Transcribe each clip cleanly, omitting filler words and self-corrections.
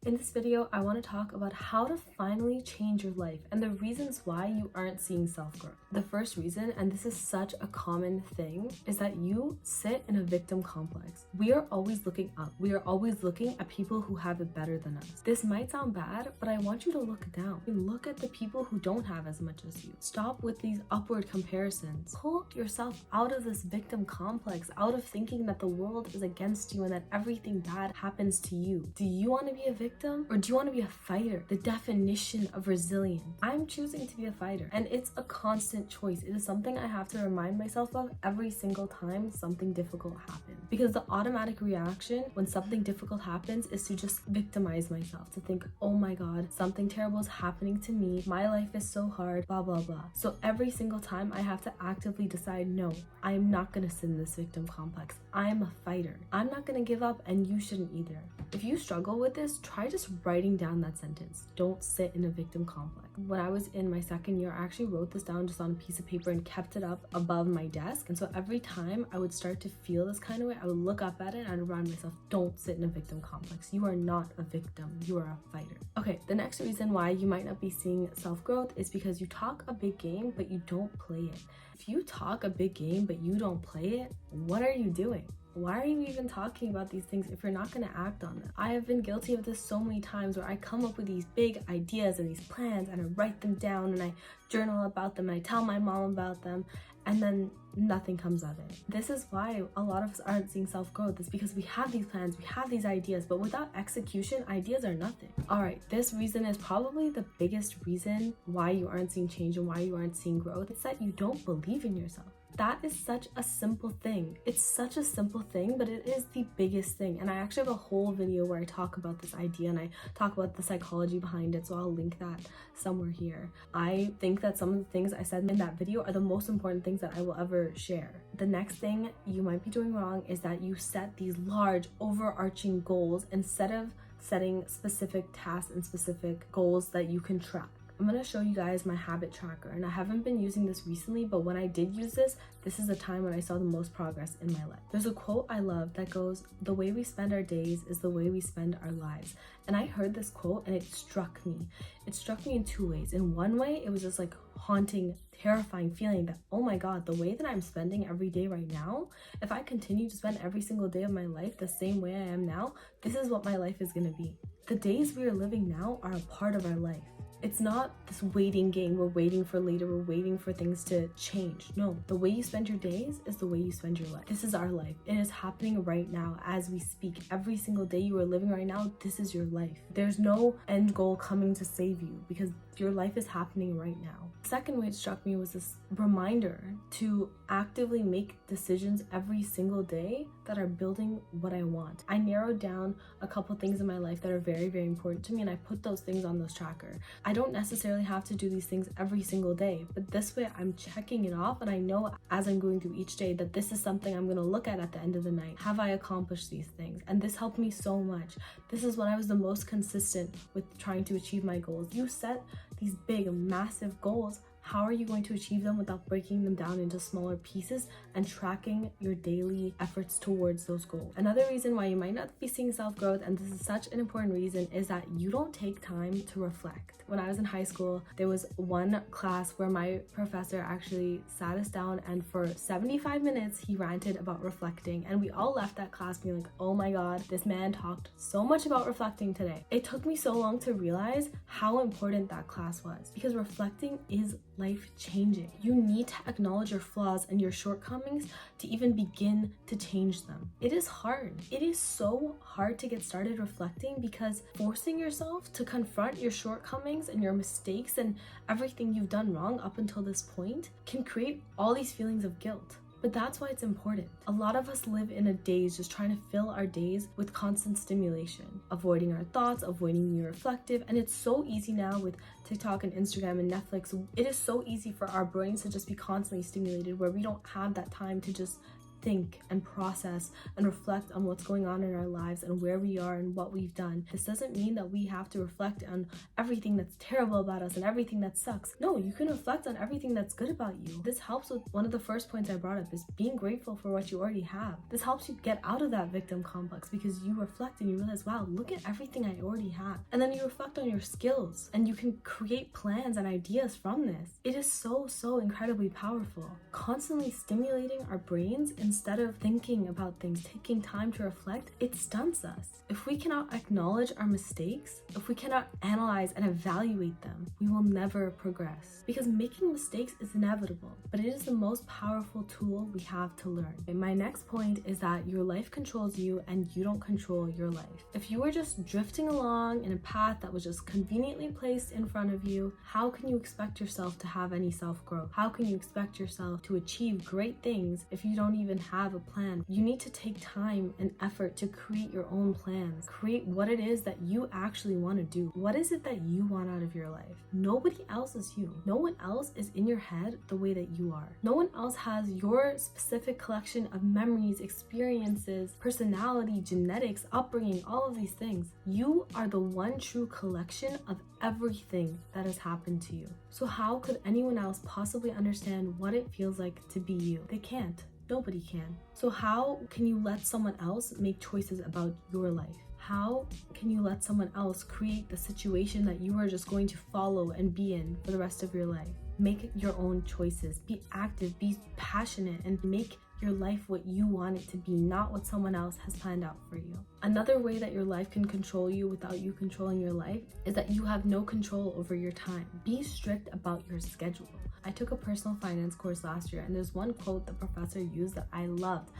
In this video, I want to talk about how to finally change your life and the reasons why you aren't seeing self-growth. The first reason, and this is such a common thing, is that you sit in a victim complex. We are always looking up. We are always looking at people who have it better than us. This might sound bad, but I want you to look down. Look at the people who don't have as much as you. Stop with these upward comparisons. Pull yourself out of this victim complex, out of thinking that the world is against you and that everything bad happens to you. Do you want to be a victim? Or do you want to be a fighter? The definition of resilience. I'm choosing to be a fighter, and it's a constant choice. It is something I have to remind myself of every single time something difficult happens. Because the automatic reaction when something difficult happens is to just victimize myself, to think, oh my god, something terrible is happening to me. My life is so hard, blah, blah, blah. So every single time I have to actively decide, no, I am not going to sit in this victim complex. I am a fighter. I'm not going to give up, and you shouldn't either. If you struggle with this, try just writing down that sentence. Don't sit in a victim complex. When I was in my second year, I actually wrote this down just on a piece of paper and kept it up above my desk. And so every time I would start to feel this kind of way, I would look up at it and I'd remind myself, don't sit in a victim complex. You are not a victim. You are a fighter. Okay, the next reason why you might not be seeing self-growth is because you talk a big game, but you don't play it. If you talk a big game, but you don't play it, what are you doing? Why are you even talking about these things if you're not going to act on them? I have been guilty of this so many times where I come up with these big ideas and these plans and I write them down and I journal about them and I tell my mom about them, and then nothing comes of it. This is why a lot of us aren't seeing self-growth. It's because we have these plans, we have these ideas, but without execution, ideas are nothing. All right, this reason is probably the biggest reason why you aren't seeing change and why you aren't seeing growth. It's that you don't believe in yourself. That is such a simple thing. It's such a simple thing, but it is the biggest thing. And I actually have a whole video where I talk about this idea and I talk about the psychology behind it, so I'll link that somewhere here. I think that some of the things I said in that video are the most important things that I will ever share. The next thing you might be doing wrong is that you set these large overarching goals instead of setting specific tasks and specific goals that you can track. I'm going to show you guys my habit tracker, and I haven't been using this recently, but when I did use this is the time when I saw the most progress in my life. There's a quote I love that goes, "The way we spend our days is the way we spend our lives." And I heard this quote and it struck me. It struck me in two ways. In one way, it was just like haunting, terrifying feeling that, oh my god, the way that I'm spending every day right now, if I continue to spend every single day of my life the same way I am now, this is what my life is going to be. The days we are living now are a part of our life. It's not this waiting game. We're waiting for later. We're waiting for things to change. No, the way you spend your days is the way you spend your life. This is our life. It is happening right now as we speak. Every single day you are living right now, this is your life. There's no end goal coming to save you because your life is happening right now. The second way it struck me was this reminder to actively make decisions every single day that are building what I want. I narrowed down a couple things in my life that are very, very important to me, and I put those things on this tracker. I don't necessarily have to do these things every single day, but this way I'm checking it off, and I know as I'm going through each day that this is something I'm going to look at the end of the night. Have I accomplished these things? And this helped me so much. This is when I was the most consistent with trying to achieve my goals. You set these big, massive goals. How are you going to achieve them without breaking them down into smaller pieces and tracking your daily efforts towards those goals? Another reason why you might not be seeing self-growth, and this is such an important reason, is that you don't take time to reflect. When I was in high school, there was one class where my professor actually sat us down and for 75 minutes he ranted about reflecting, and we all left that class being like, oh my god, this man talked so much about reflecting today. It took me so long to realize how important that class was, because reflecting is life-changing. You need to acknowledge your flaws and your shortcomings to even begin to change them. It is hard. It is so hard to get started reflecting because forcing yourself to confront your shortcomings and your mistakes and everything you've done wrong up until this point can create all these feelings of guilt. But that's why it's important. A lot of us live in a daze just trying to fill our days with constant stimulation, avoiding our thoughts, avoiding being reflective, and it's so easy now with TikTok and Instagram and Netflix. It is so easy for our brains to just be constantly stimulated where we don't have that time to just think and process and reflect on what's going on in our lives and where we are and what we've done. This doesn't mean that we have to reflect on everything that's terrible about us and everything that sucks. No, you can reflect on everything that's good about you. This helps with one of the first points I brought up, is being grateful for what you already have. This helps you get out of that victim complex because you reflect and you realize, wow, look at everything I already have. And then you reflect on your skills and you can create plans and ideas from this. It is so incredibly powerful. Constantly stimulating our brains instead of thinking about things, taking time to reflect, it stunts us. If we cannot acknowledge our mistakes, if we cannot analyze and evaluate them, we will never progress. Because making mistakes is inevitable, but it is the most powerful tool we have to learn. And my next point is that your life controls you and you don't control your life. If you were just drifting along in a path that was just conveniently placed in front of you, how can you expect yourself to have any self-growth? How can you expect yourself to achieve great things if you don't even have a plan? You need to take time and effort to create your own plans. Create what it is that you actually want to do. What is it that you want out of your life? Nobody else is you. No one else is in your head the way that you are. No one else has your specific collection of memories, experiences, personality, genetics, upbringing, all of these things. You are the one true collection of everything that has happened to you. So how could anyone else possibly understand what it feels like to be you? They can't. Nobody can. So how can you let someone else make choices about your life? How can you let someone else create the situation that you are just going to follow and be in for the rest of your life? Make your own choices. Be active, be passionate, and make your life what you want it to be, not what someone else has planned out for you. Another way that your life can control you without you controlling your life is that you have no control over your time. Be strict about your schedule. I took a personal finance course last year, and there's one quote the professor used that I loved,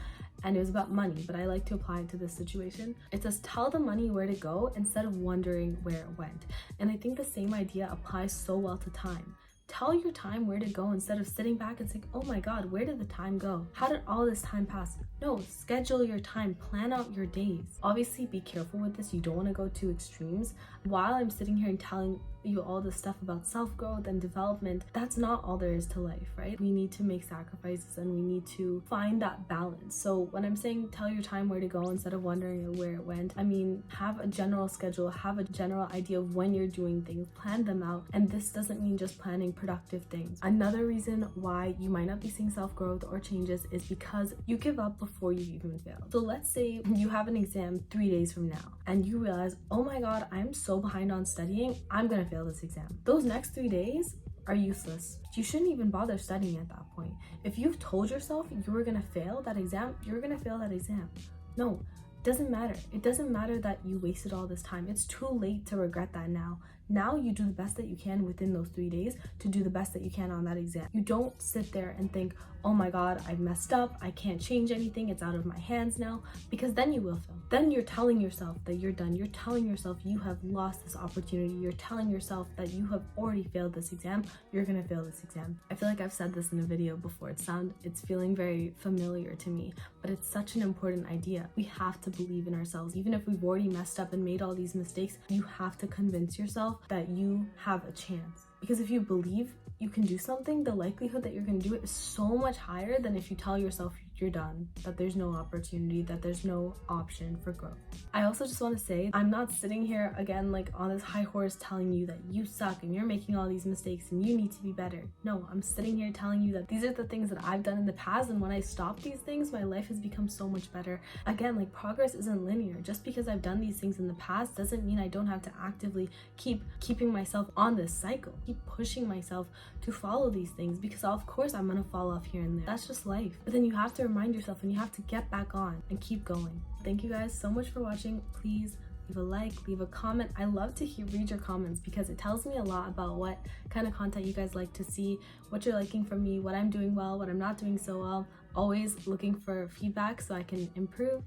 and it was about money, but I like to apply it to this situation. It says, tell the money where to go instead of wondering where it went. And I think the same idea applies so well to time. Tell your time where to go instead of sitting back and saying, oh my God, where did the time go? How did all this time pass? No, schedule your time, plan out your days. Obviously, be careful with this. You don't want to go to extremes. While I'm sitting here and telling you all this stuff about self-growth and development, that's not all there is to life, right? We need to make sacrifices and we need to find that balance. So when I'm saying tell your time where to go instead of wondering where it went, I mean, have a general schedule, have a general idea of when you're doing things, plan them out. And this doesn't mean just planning productive things. Another reason why you might not be seeing self-growth or changes is because you give up before you even fail. So let's say you have an exam 3 days from now and you realize, oh my God, I'm so behind on studying, I'm gonna fail this exam. Those next 3 days are useless. You shouldn't even bother studying at that point. If you've told yourself you were gonna fail that exam, you're gonna fail that exam. No, it doesn't matter. It doesn't matter that you wasted all this time. It's too late to regret that now. Now you do the best that you can within those 3 days to do the best that you can on that exam. You don't sit there and think, oh my God, I messed up, I can't change anything, it's out of my hands now, because then you will fail. Then you're telling yourself that you're done. You're telling yourself you have lost this opportunity. You're telling yourself that you have already failed this exam. You're gonna fail this exam. I feel like I've said this in a video before. It's feeling very familiar to me, but it's such an important idea. We have to believe in ourselves. Even if we've already messed up and made all these mistakes, you have to convince yourself that you have a chance. Because if you believe you can do something, the likelihood that you're going to do it is so much higher than if you tell yourself you're done, that there's no opportunity, that there's no option for growth. I also just want to say, I'm not sitting here again like on this high horse telling you that you suck and you're making all these mistakes and you need to be better. No, I'm sitting here telling you that these are the things that I've done in the past, and when I stop these things, my life has become so much better. Again, like, progress isn't linear. Just because I've done these things in the past doesn't mean I don't have to actively keeping myself on this cycle, keep pushing myself to follow these things, because of course I'm gonna fall off here and there. That's just life. But then you have to remind yourself and you have to get back on and keep going. Thank you guys so much for watching. Please leave a like, leave a comment. I love to read your comments because it tells me a lot about what kind of content you guys like to see, what you're liking from me, what I'm doing well, what I'm not doing so well. Always looking for feedback so I can improve.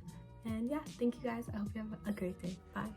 And yeah, thank you guys. I hope you have a great day. Bye.